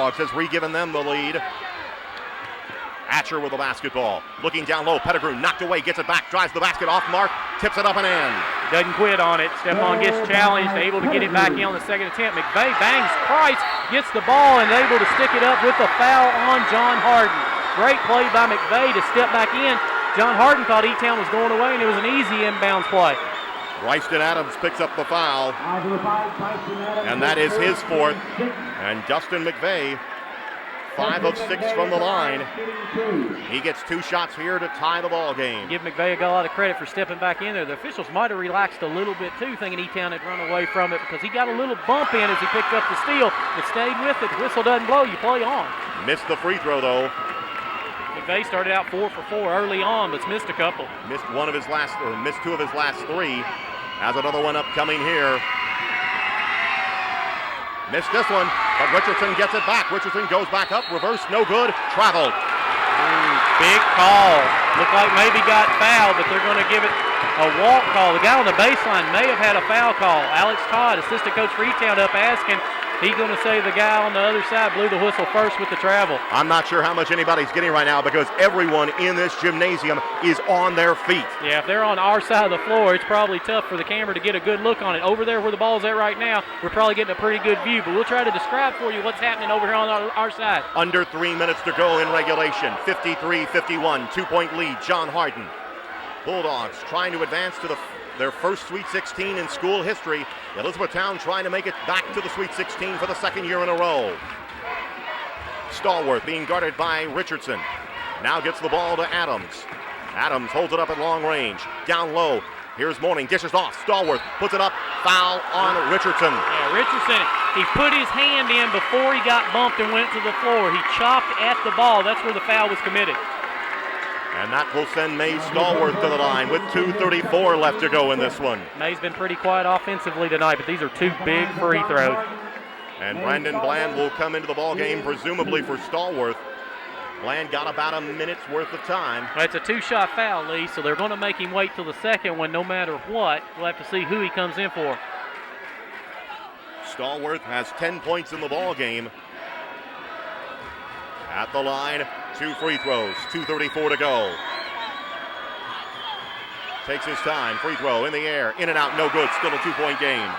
Bulldogs has re-given them the lead. Atcher with the basketball. Looking down low. Pettigrew knocked away. Gets it back. Drives the basket off mark. Tips it up and in. Doesn't quit on it. Stephon gets challenged. Able to get it back in on the second attempt. McVeigh bangs Price. Gets the ball and able to stick it up with a foul on John Hardin. Great play by McVeigh to step back in. John Hardin thought Etown was going away, and it was an easy inbounds play. Royston Adams picks up the foul. And that is his fourth. And Dustin McVeigh, 5 of 6 from the line. He gets 2 shots here to tie the ball game. Give McVeigh a lot of credit for stepping back in there. The officials might have relaxed a little bit too, thinking Etown had run away from it because he got a little bump in as he picked up the steal, but stayed with it. The whistle doesn't blow, you play on. Missed the free throw though. McVeigh started out 4 for 4 early on, but missed a couple. Missed 2 of his last 3. Has another one upcoming here. Missed this one, but Richardson gets it back. Richardson goes back up, reverse, no good, traveled. Big call. Looked like maybe got fouled, but they're going to give it a walk call. The guy on the baseline may have had a foul call. Alex Todd, assistant coach for Etown, up asking. He's going to say the guy on the other side blew the whistle first with the travel. I'm not sure how much anybody's getting right now because everyone in this gymnasium is on their feet. Yeah, if they're on our side of the floor, it's probably tough for the camera to get a good look on it. Over there where the ball's at right now, we're probably getting a pretty good view, but we'll try to describe for you what's happening over here on our side. Under 3 minutes to go in regulation. 53-51, 2-point lead, John Hardin. Bulldogs trying to advance to their first Sweet 16 in school history. Elizabethtown trying to make it back to the Sweet 16 for the 2nd year in a row. Stallworth being guarded by Richardson. Now gets the ball to Adams. Adams holds it up at long range. Down low. Here's Mourning. Dishes off. Stallworth puts it up. Foul on Richardson. Yeah, Richardson, he put his hand in before he got bumped and went to the floor. He chopped at the ball. That's where the foul was committed. And that will send May Stallworth to the line with 2:34 left to go in this one. May's been pretty quiet offensively tonight, but these are 2 big free throws. And Brandon Bland will come into the ball game, presumably for Stallworth. Bland got about a minute's worth of time. Well, it's a 2-shot foul, Lee, so they're going to make him wait till the second one no matter what. We'll have to see who he comes in for. Stallworth has 10 points in the ball game. At the line, 2 free throws, 2:34 to go. Takes his time, free throw in the air, in and out, no good, still a 2-point game.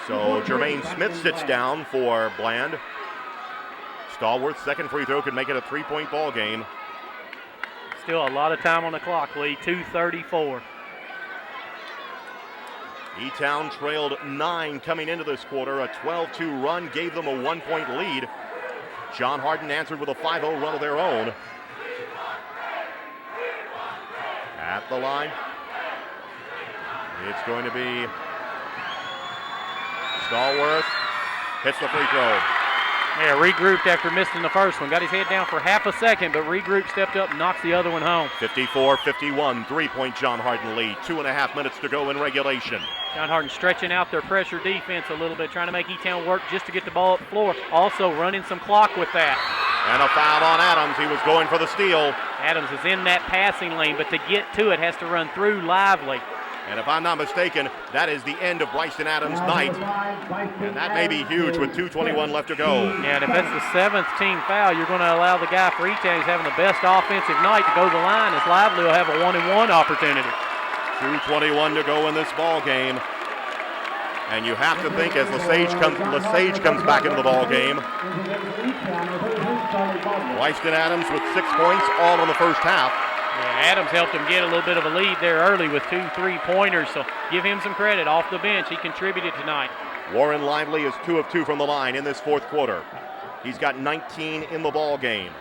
So Jermaine Smith sits down for Bland. Stallworth's second free throw could make it a 3-point ball game. Still a lot of time on the clock, Lee, 2:34. Etown trailed 9 coming into this quarter. A 12-2 run gave them a 1-point lead. John Hardin answered with a 5-0 run of their own. At the line, it's going to be Stallworth. Hits the free throw. Yeah, regrouped after missing the first one. Got his head down for half a second, but regrouped, stepped up, and knocks the other one home. 54-51, 3-point John Hardin lead. 2.5 minutes to go in regulation. John Hardin stretching out their pressure defense a little bit, trying to make Etown work just to get the ball up the floor. Also running some clock with that. And a foul on Adams. He was going for the steal. Adams is in that passing lane, but to get to it has to run through Lively. And if I'm not mistaken, that is the end of Bryson Adams' night. And that may be huge with 2:21 left to go. Yeah, and if that's the 7th team foul, you're going to allow the guy for Etown who's having the best offensive night to go to the line, as Lively will have a 1-and-1 opportunity. 2:21 to go in this ball game. And you have to think as Lesage comes back into the ball game. Royston Adams with 6 points, all in the first half. Yeah, Adams helped him get a little bit of a lead there early with 2 3-pointers, so give him some credit off the bench. He contributed tonight. Warren Lively is 2 of 2 from the line in this 4th quarter. He's got 19 in the ball game.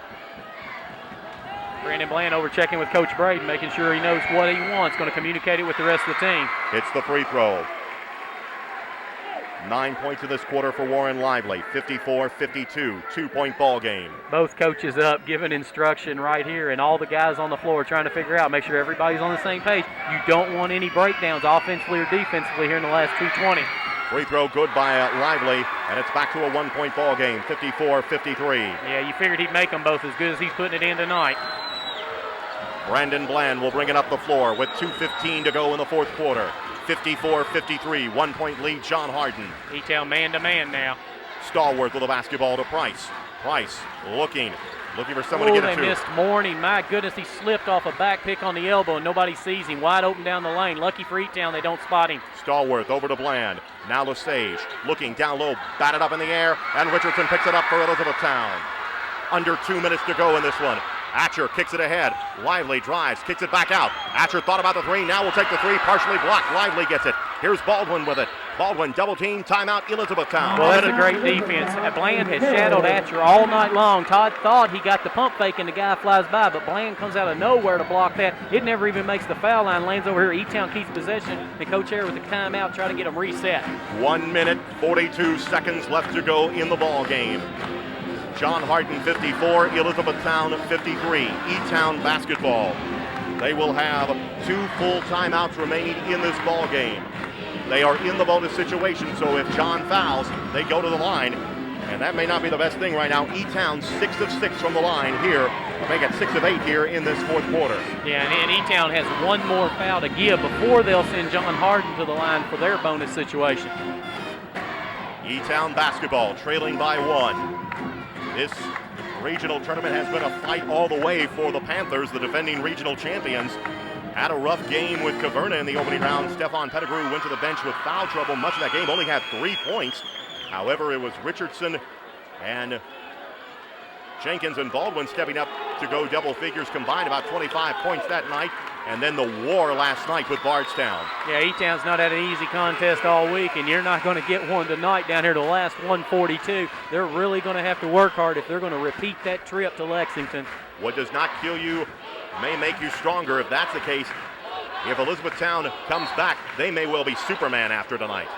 Brandon Bland over checking with Coach Braden, making sure he knows what he wants, going to communicate it with the rest of the team. It's the free throw. 9 points in this quarter for Warren Lively, 54-52, 2-point ball game. Both coaches up, giving instruction right here, and all the guys on the floor trying to figure out, make sure everybody's on the same page. You don't want any breakdowns offensively or defensively here in the last 2:20. Free throw good by Lively, and it's back to a 1-point ball game, 54-53. Yeah, you figured he'd make them both as good as he's putting it in tonight. Brandon Bland will bring it up the floor with 2:15 to go in the 4th quarter. 54-53, 1 point lead, John Hardin. Etown man-to-man now. Stallworth with a basketball to Price. Price looking for someone to get it to. They missed Morning. My goodness, he slipped off a back pick on the elbow, and nobody sees him. Wide open down the lane. Lucky for Etown, they don't spot him. Stallworth over to Bland. Now Lesage looking down low, batted up in the air, and Richardson picks it up for Elizabethtown. Under 2 minutes to go in this one. Atcher kicks it ahead. Lively drives, kicks it back out. Atcher thought about the three, now will take the three, partially blocked. Lively gets it. Here's Baldwin with it. Baldwin double team, timeout, Elizabethtown. Well, that's a great defense. Bland has shadowed Atcher all night long. Todd thought he got the pump fake and the guy flies by, but Bland comes out of nowhere to block that. It never even makes the foul line, lands over here. Etown keeps possession, and Coach Hare with the timeout trying to get them reset. 1 minute, 42 seconds left to go in the ball game. John Hardin 54, Elizabethtown 53. Etown basketball. They will have 2 full timeouts remaining in this ball game. They are in the bonus situation, so if John fouls, they go to the line. And that may not be the best thing right now. Etown 6 of 6 from the line here. They got 6 of 8 here in this fourth quarter. Yeah, and Etown has one more foul to give before they'll send John Hardin to the line for their bonus situation. Etown basketball trailing by 1. This regional tournament has been a fight all the way for the Panthers, the defending regional champions. Had a rough game with Caverna in the opening round. Stefan Pettigrew went to the bench with foul trouble much of that game, only had 3 points. However, it was Richardson and Jenkins and Baldwin stepping up to go double figures combined, about 25 points that night. And then the war last night with Bardstown. Yeah, Etown's not had an easy contest all week, and you're not going to get one tonight down here to the last 142. They're really going to have to work hard if they're going to repeat that trip to Lexington. What does not kill you may make you stronger. If that's the case, if Elizabethtown comes back, they may well be Superman after tonight.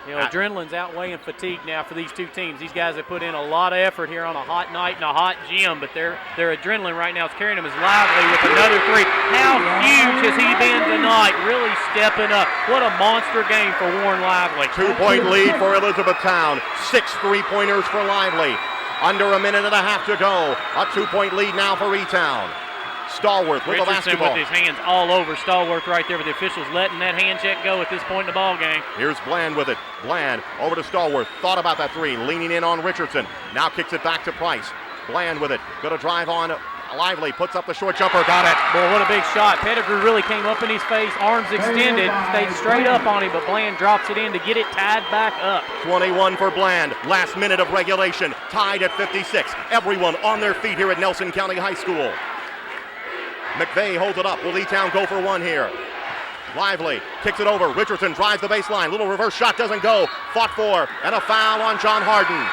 You know, adrenaline's outweighing fatigue now for these two teams. These guys have put in a lot of effort here on a hot night in a hot gym, but their adrenaline right now is carrying them as Lively with another three. How huge has he been tonight? Really stepping up. What a monster game for Warren Lively. 2-point lead for Elizabethtown. 6 3-pointers for Lively. Under a minute and a half to go. A 2-point lead now for Etown. Stallworth with the basketball. With his hands all over Stallworth right there, but the officials letting that hand check go at this point in the ball game. Here's Bland with it. Bland over to Stallworth. Thought about that three, leaning in on Richardson. Now kicks it back to Price. Bland with it. Going to drive on Lively. Puts up the short jumper. Got it. Boy, what a big shot. Pettigrew really came up in his face. Arms extended. Stayed straight up on him, but Bland drops it in to get it tied back up. 21 for Bland. Last minute of regulation. Tied at 56. Everyone on their feet here at Nelson County High School. McVeigh holds it up. Will Etown go for one here? Lively kicks it over. Richardson drives the baseline. Little reverse shot doesn't go. Fought for, and a foul on John Hardin.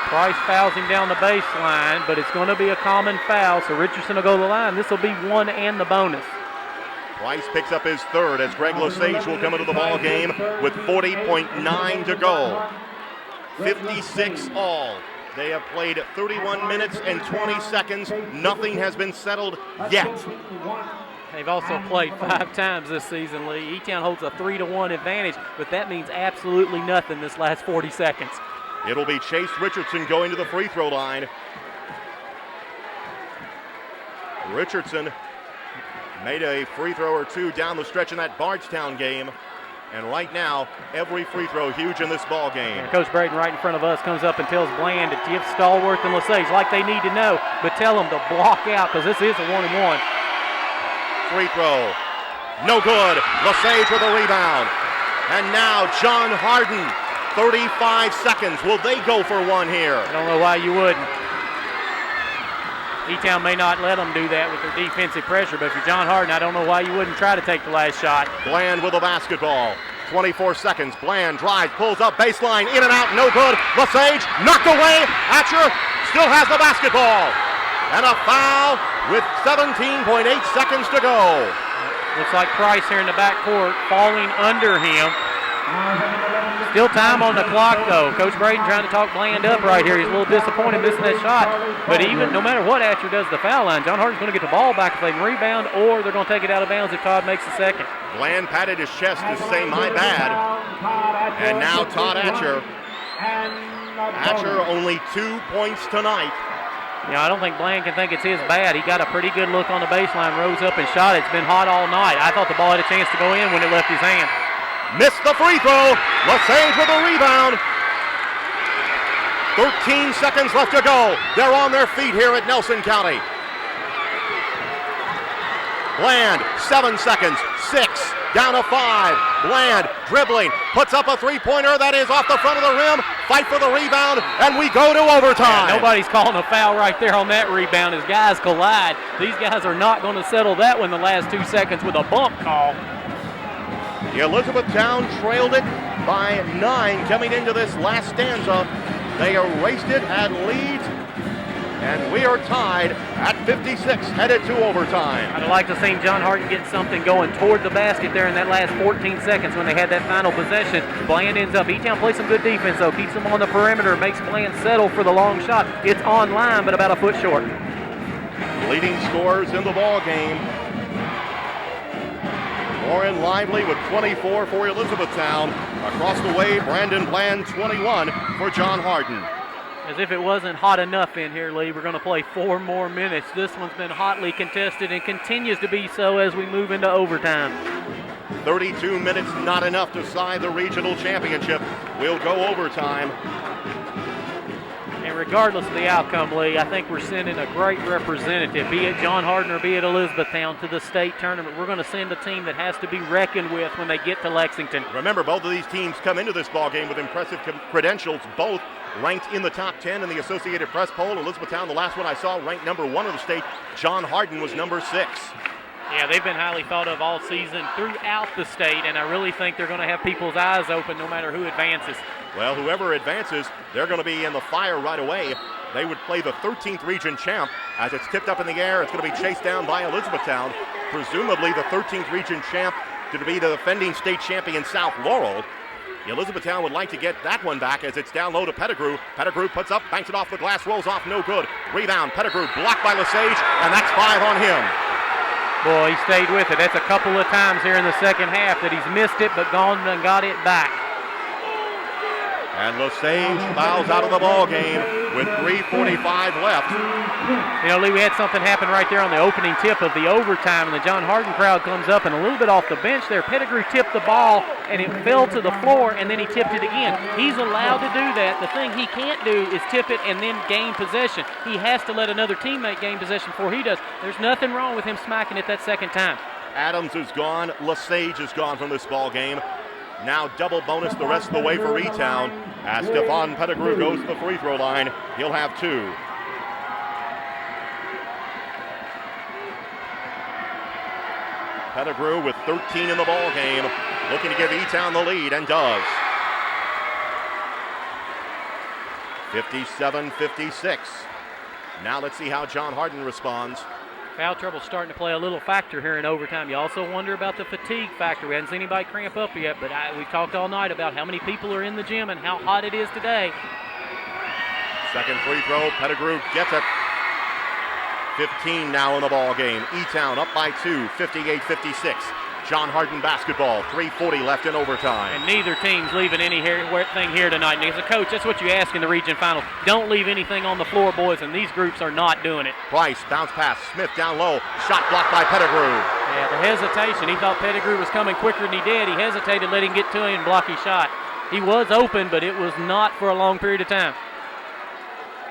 Price fouls him down the baseline, but it's going to be a common foul, so Richardson will go to the line. This will be one and the bonus. Price picks up his third as Greg Lesage will come into the ball game with 40.9 to go. 56 all. They have played 31 minutes and 20 seconds. Nothing has been settled yet. They've also played 5 times this season, Lee. Etown holds a 3-1 advantage, but that means absolutely nothing this last 40 seconds. It'll be Chase Richardson going to the free throw line. Richardson made a free throw or two down the stretch in that Bardstown game. And right now, every free throw huge in this ball game. And Coach Braden right in front of us comes up and tells Bland to give Stallworth and Lesage like they need to know, but tell them to block out because this is a 1-and-1. Free throw. No good. Lesage with a rebound. And now John Hardin, 35 seconds. Will they go for one here? I don't know why you wouldn't. Etown may not let them do that with their defensive pressure, but if you're John Hardin, I don't know why you wouldn't try to take the last shot. Bland with the basketball. 24 seconds. Bland drives, pulls up baseline, in and out, no good. Lesage knocked away. Atcher still has the basketball. And a foul with 17.8 seconds to go. Looks like Price here in the backcourt falling under him. Still time on the clock, though. Coach Braden trying to talk Bland up right here. He's a little disappointed missing that shot. But even no matter what Atcher does the foul line, John Hardin's going to get the ball back if they can rebound, or they're going to take it out of bounds if Todd makes the second. Bland patted his chest to say, my bad. And now Todd Atcher. Atcher only 2 points tonight. I don't think Bland can think it's his bad. He got a pretty good look on the baseline, rose up and shot. It's been hot all night. I thought the ball had a chance to go in when it left his hand. Missed the free throw. Lesage with a rebound. 13 seconds left to go. They're on their feet here at Nelson County. Bland, 7 seconds, 6, down to 5. Bland dribbling, puts up a three-pointer that is off the front of the rim. Fight for the rebound, and we go to overtime. Yeah, nobody's calling a foul right there on that rebound as guys collide. These guys are not going to settle that one the last 2 seconds with a bump call. Elizabethtown trailed it by 9 coming into this last stanza. They erased it, had leads, and we are tied at 56, headed to overtime. I'd like to see John Hardin get something going toward the basket there in that last 14 seconds when they had that final possession. Bland ends up, Etown plays some good defense though, keeps them on the perimeter, makes Bland settle for the long shot. It's on line, but about a foot short. Leading scorers in the ball game. Lauren Lively with 24 for Elizabethtown. Across the way, Brandon Bland, 21 for John Hardin. As if it wasn't hot enough in here, Lee, we're going to play 4 more minutes. This one's been hotly contested and continues to be so as we move into overtime. 32 minutes, not enough to decide the regional championship. We'll go overtime. And regardless of the outcome, Lee, I think we're sending a great representative, be it John Hardin or be it Elizabethtown, to the state tournament. We're going to send a team that has to be reckoned with when they get to Lexington. Remember, both of these teams come into this ball game with impressive credentials, both ranked in the top 10 in the Associated Press poll. Elizabethtown, the last one I saw, ranked number 1 in the state. John Hardin was number 6. Yeah, they've been highly thought of all season throughout the state, and I really think they're going to have people's eyes open no matter who advances. Well, whoever advances, they're going to be in the fire right away. They would play the 13th region champ. As it's tipped up in the air, it's going to be chased down by Elizabethtown. Presumably the 13th region champ to be the defending state champion South Laurel. Elizabethtown would like to get that one back as it's down low to Pettigrew. Pettigrew puts up, banks it off the glass, rolls off, no good. Rebound, Pettigrew blocked by Lesage, and that's 5 on him. Boy, he stayed with it. That's a couple of times here in the second half that he's missed it but gone and got it back. And Lesage fouls out of the ball game with 3:45 left. You know, Lee, we had something happen right there on the opening tip of the overtime, and the John Hardin crowd comes up and a little bit off the bench there. Pettigrew tipped the ball, and it fell to the floor, and then he tipped it again. He's allowed to do that. The thing he can't do is tip it and then gain possession. He has to let another teammate gain possession before he does. There's nothing wrong with him smacking it that second time. Adams is gone. Lesage is gone from this ball game. Now double bonus the rest of the way for Etown. As Stephon Pettigrew goes to the free throw line, he'll have 2. Pettigrew with 13 in the ball game, looking to give Etown the lead, and does. 57-56. Now let's see how John Hardin responds. Foul trouble starting to play a little factor here in overtime. You also wonder about the fatigue factor. We haven't seen anybody cramp up yet, but we've talked all night about how many people are in the gym and how hot it is today. Second free throw, Pettigrew gets it. 15 now in the ball game. Etown up by 2, 58-56. John Hardin basketball, 3:40 left in overtime. And neither team's leaving anything here tonight. And as a coach, that's what you ask in the region final. Don't leave anything on the floor, boys, and these groups are not doing it. Price, bounce pass, Smith down low, shot blocked by Pettigrew. Yeah, the hesitation. He thought Pettigrew was coming quicker than he did. He hesitated, let him get to him and block his shot. He was open, but it was not for a long period of time.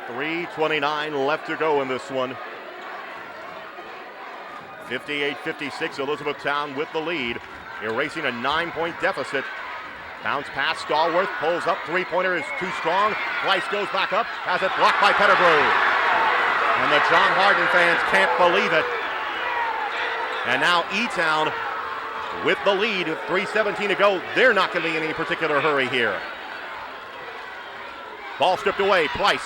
3:29 left to go in this one. 58-56, Elizabethtown with the lead, erasing a 9-point deficit. Bounce pass, Stallworth pulls up, three-pointer is too strong. Price goes back up, has it blocked by Pettigrew. And the John Hardin fans can't believe it. And now Etown with the lead, 3:17 to go. They're not going to be in any particular hurry here. Ball stripped away, Price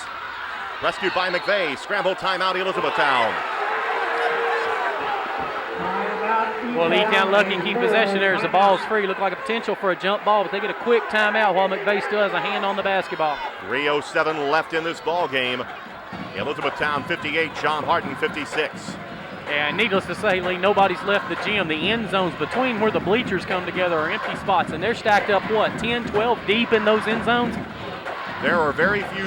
rescued by McVeigh. Scramble timeout, Elizabethtown. Well, Etown lucky and keep possession there as the ball's free. Looked like a potential for a jump ball, but they get a quick timeout while McVeigh still has a hand on the basketball. 3:07 left in this ball game. Elizabethtown 58, John Hardin 56. And needless to say, Lee, nobody's left the gym. The end zones between where the bleachers come together are empty spots, and they're stacked up, 10, 12 deep in those end zones? There are very few